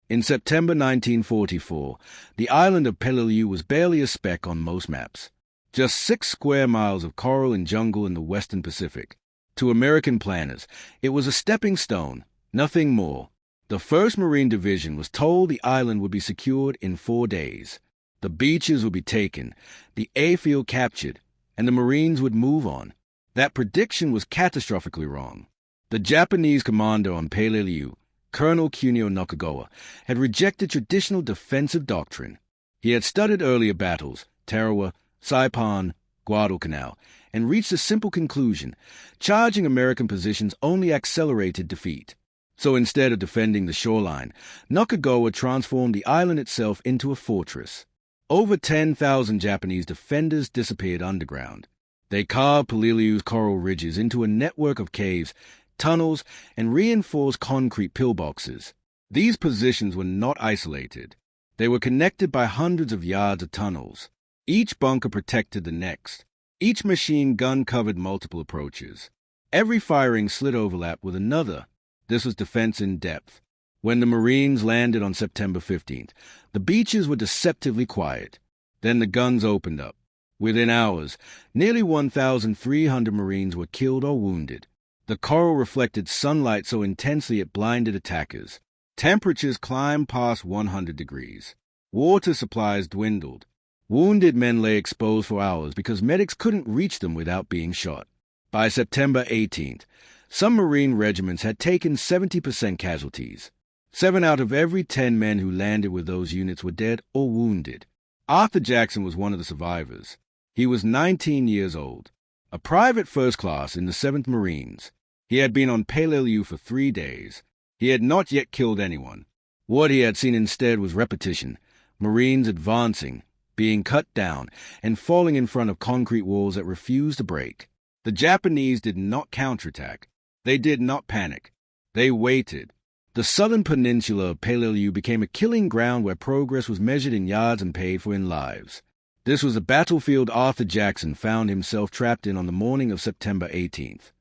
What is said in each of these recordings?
In September 1944, the island of Peleliu was barely a speck on most maps. Just 6 square miles of coral and jungle in the western Pacific. To American planners, it was a stepping stone, nothing more. The 1st Marine Division was told the island would be secured in 4 days. The beaches would be taken, the airfield captured, and the Marines would move on. That prediction was catastrophically wrong. The Japanese commander on Peleliu, Colonel Kunio Nakagawa, had rejected traditional defensive doctrine. He had studied earlier battles, Tarawa, Saipan, Guadalcanal, and reached a simple conclusion: charging American positions only accelerated defeat. So instead of defending the shoreline, Nakagawa transformed the island itself into a fortress. Over 10,000 Japanese defenders disappeared underground. They carved Peleliu's coral ridges into a network of caves, tunnels, and reinforced concrete pillboxes. These positions were not isolated. They were connected by hundreds of yards of tunnels. Each bunker protected the next. Each machine gun covered multiple approaches. Every firing slit overlapped with another. This was defense in depth. When the Marines landed on September 15th, the beaches were deceptively quiet. Then the guns opened up. Within hours, nearly 1,300 Marines were killed or wounded. The coral reflected sunlight so intensely it blinded attackers. Temperatures climbed past 100 degrees. Water supplies dwindled. Wounded men lay exposed for hours because medics couldn't reach them without being shot. By September 18th, some Marine regiments had taken 70% casualties. 7 out of every 10 men who landed with those units were dead or wounded. Arthur Jackson was one of the survivors. He was 19 years old, a private first class in the 7th Marines. He had been on Peleliu for 3 days. He had not yet killed anyone. What he had seen instead was repetition: Marines advancing, being cut down, and falling in front of concrete walls that refused to break. The Japanese did not counterattack. They did not panic. They waited. The southern peninsula of Peleliu became a killing ground where progress was measured in yards and paid for in lives. This was the battlefield Arthur Jackson found himself trapped in on the morning of September 18th.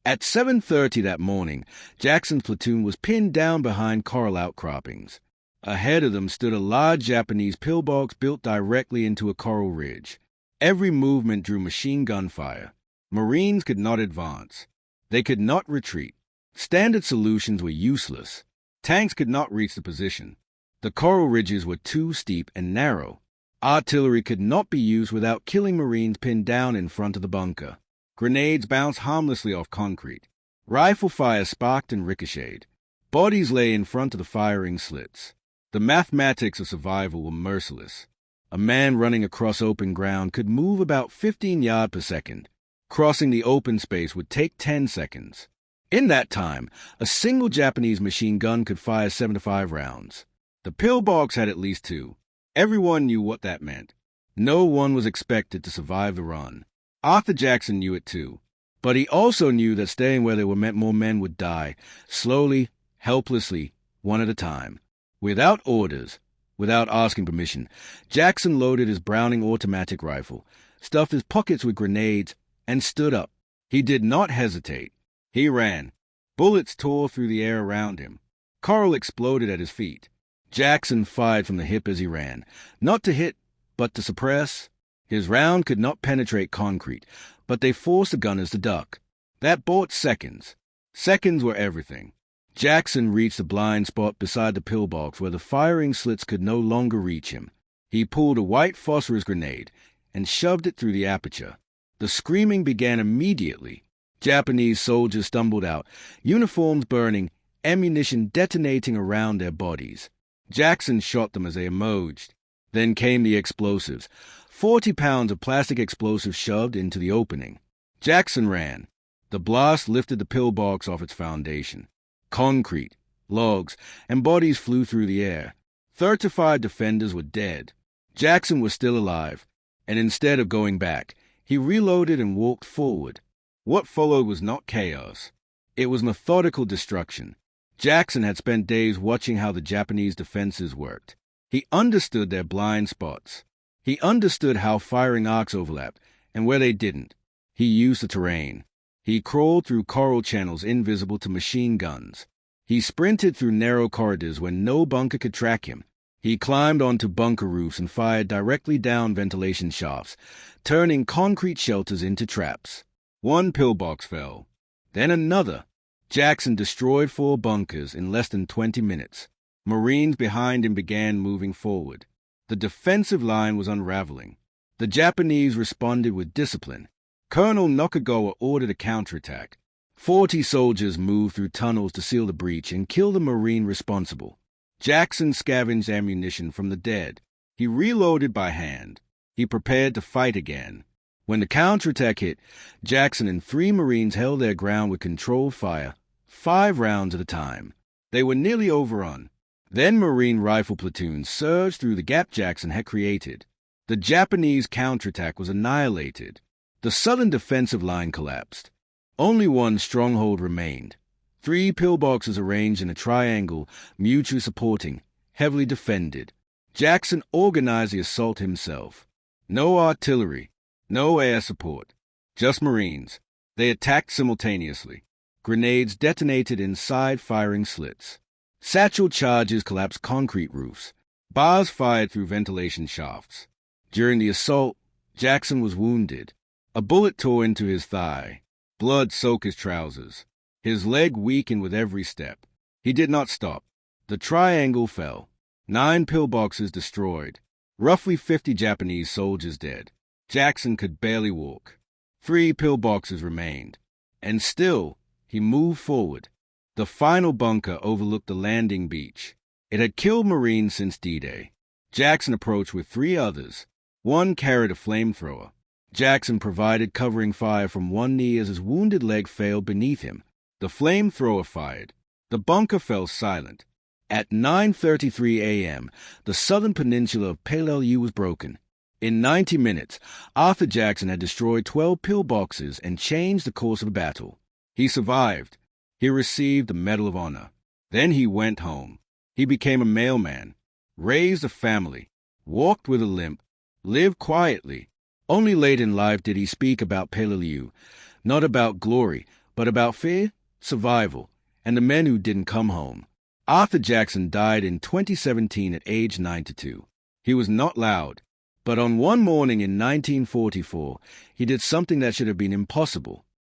At 7:30 that morning, Jackson's platoon was pinned down behind coral outcroppings. Ahead of them stood a large Japanese pillbox built directly into a coral ridge. Every movement drew machine gun fire. Marines could not advance. They could not retreat. Standard solutions were useless. Tanks could not reach the position. The coral ridges were too steep and narrow. Artillery could not be used without killing Marines pinned down in front of the bunker. Grenades bounced harmlessly off concrete. Rifle fire sparked and ricocheted. Bodies lay in front of the firing slits. The mathematics of survival were merciless. A man running across open ground could move about 15 yards per second. Crossing the open space would take 10 seconds. In that time, a single Japanese machine gun could fire 75 rounds. The pillbox had at least 2. Everyone knew what that meant. No one was expected to survive the run. Arthur Jackson knew it too. But he also knew that staying where there were more men would die, slowly, helplessly, one at a time. Without orders, without asking permission, Jackson loaded his Browning automatic rifle, stuffed his pockets with grenades, and stood up. He did not hesitate. He ran. Bullets tore through the air around him. Coral exploded at his feet. Jackson fired from the hip as he ran, not to hit, but to suppress. His round could not penetrate concrete, but they forced the gunners to duck. That bought seconds. Seconds were everything. Jackson reached the blind spot beside the pillbox where the firing slits could no longer reach him. He pulled a white phosphorus grenade and shoved it through the aperture. The screaming began immediately. Japanese soldiers stumbled out, uniforms burning, ammunition detonating around their bodies. Jackson shot them as they emerged. Then came the explosives. 40 pounds of plastic explosives shoved into the opening. Jackson ran. The blast lifted the pillbox off its foundation. Concrete, logs, and bodies flew through the air. 35 defenders were dead. Jackson was still alive, and instead of going back, he reloaded and walked forward. What followed was not chaos. It was methodical destruction. Jackson had spent days watching how the Japanese defenses worked. He understood their blind spots. He understood how firing arcs overlapped and where they didn't. He used the terrain. He crawled through coral channels invisible to machine guns. He sprinted through narrow corridors where no bunker could track him. He climbed onto bunker roofs and fired directly down ventilation shafts, turning concrete shelters into traps. One pillbox fell. Then another. Jackson destroyed 4 bunkers in less than 20 minutes. Marines behind him began moving forward. The defensive line was unraveling. The Japanese responded with discipline. Colonel Nakagawa ordered a counterattack. 40 soldiers moved through tunnels to seal the breach and kill the Marine responsible. Jackson scavenged ammunition from the dead. He reloaded by hand. He prepared to fight again. When the counterattack hit, Jackson and 3 Marines held their ground with controlled fire, 5 rounds at a time. They were nearly overrun. Then Marine rifle platoons surged through the gap Jackson had created. The Japanese counterattack was annihilated. The southern defensive line collapsed. Only one stronghold remained. 3 pillboxes arranged in a triangle, mutually supporting, heavily defended. Jackson organized the assault himself. No artillery, no air support, just Marines. They attacked simultaneously. Grenades detonated in side-firing slits. Satchel charges collapsed concrete roofs. Bars fired through ventilation shafts. During the assault, Jackson was wounded. A bullet tore into his thigh. Blood soaked his trousers. His leg weakened with every step. He did not stop. The triangle fell. 9 pillboxes destroyed. Roughly 50 Japanese soldiers dead. Jackson could barely walk. 3 pillboxes remained. And still, he moved forward. The final bunker overlooked the landing beach. It had killed Marines since D-Day. Jackson approached with 3 others. One carried a flamethrower. Jackson provided covering fire from one knee as his wounded leg failed beneath him. The flamethrower fired. The bunker fell silent. At 9:33 a.m., the southern peninsula of Peleliu was broken. In 90 minutes, Arthur Jackson had destroyed 12 pillboxes and changed the course of the battle. He survived. He received the Medal of Honor. Then he went home. He became a mailman, raised a family, walked with a limp, lived quietly. Only late in life did he speak about Peleliu, not about glory, but about fear, survival, and the men who didn't come home. Arthur Jackson died in 2017 at age 92. He was not loud, but on one morning in 1944, he did something that should have been impossible.